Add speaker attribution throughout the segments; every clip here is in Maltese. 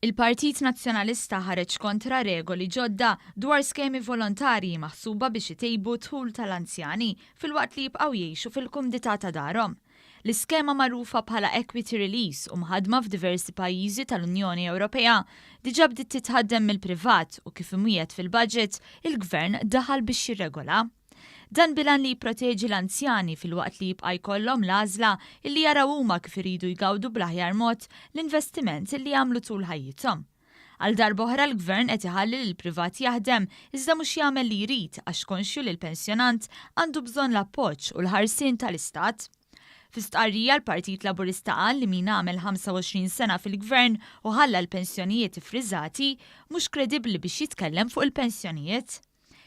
Speaker 1: Il-Partit Nazzjonalista ħareġ kontra regoli ġodda dwar skemi volontarji maħsuba biex itejbu d-dħul tal-anzjani fil-waqt li jibqgħu jgħixu fil-kumdità ta' darhom. L-iskema magħrufa bħala Equity Release u mħaddma f'diversi pajjiżi tal-Unjoni Ewropea diġà bdiet titħaddem mill-privat u kif imwiegħed fil-budget il-Gvern daħal biex jirregola. Dan bilan li jipproteġi l-anzjani fil-waqt li jibqa' jkollhom l-għażla illi jaraw huma kif iridu jgawdu bl-aħjar mod l-investiment illi jagħmlu tul ħajjithom. Għal darb'oħra l-Gvern qed iħalli lil privat jaħdem iżda mhux jagħmel li jrid għax konxju li l-pensjonant għandu bżonn l-appoġġ u l-ħarsien tal-Istat. Fi stqarrija l-Partit Laburista qal li min għamel 25 sena fil-Gvern u ħalla l-pensjonijiet iffriżati mhux kredibbli biex jitkellem fuq il-pensjonijiet.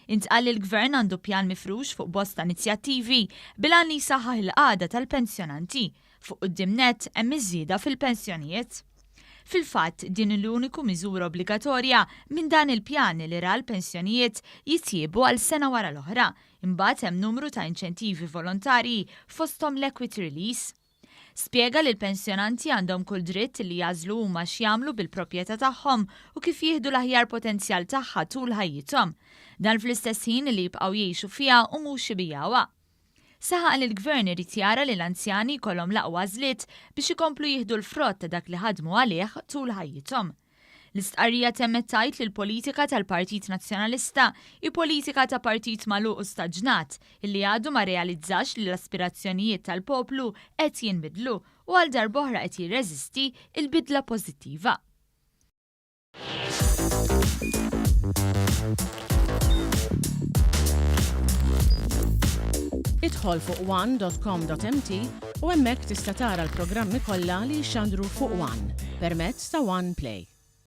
Speaker 1: Intqal li l-Gvern għandu pjan mifrux fuq bosta inizjattivi bilan li jsaħħaħ il-qagħda tal-pensjonanti fuq quddiem nett hemm iż-żieda fil-pensjonijiet. Fil-fatt din l-uniku miżura obbligatorja minn dan il-pjan li ra l-pensjonijiet jitjiebu għal sena wara l-oħra, imbagħad hemm numru ta' inċentivi volontarji fosthom l-Equity Release. Spjega li l-pensjonanti għandhom kull dritt li jażlu huma x'jagħmlu bil-proprjetà tagħhom u kif jieħdu l-aħjar potenzjal tagħha tul ħajjithom. Dan fl-istess ħin li jibqgħu jgħixu fiha u mhux ibijawha. Saħaq li l-Gvern irid jara li l-anzjani jkollhom l-aqwa għażliet biex ikomplu jieħdu l-frott ta' dak li ħadmu għalih tul ħajjithom. L-istqarrija temmet tgħid li l-politika tal-Partit Nazzjonalista hi politika ta' partit magħluq u staġnat illi għadu ma realizzax li l-aspirazzjonijiet tal-poplu qed jinbidlu u għal darb'oħra qed jirreżisti il-bidla pożittiva.
Speaker 2: Idħol fuq one.com.mt u hemmhekk tista' tara l-programmi kollha li jxandru fuq One permezz ta' One Play.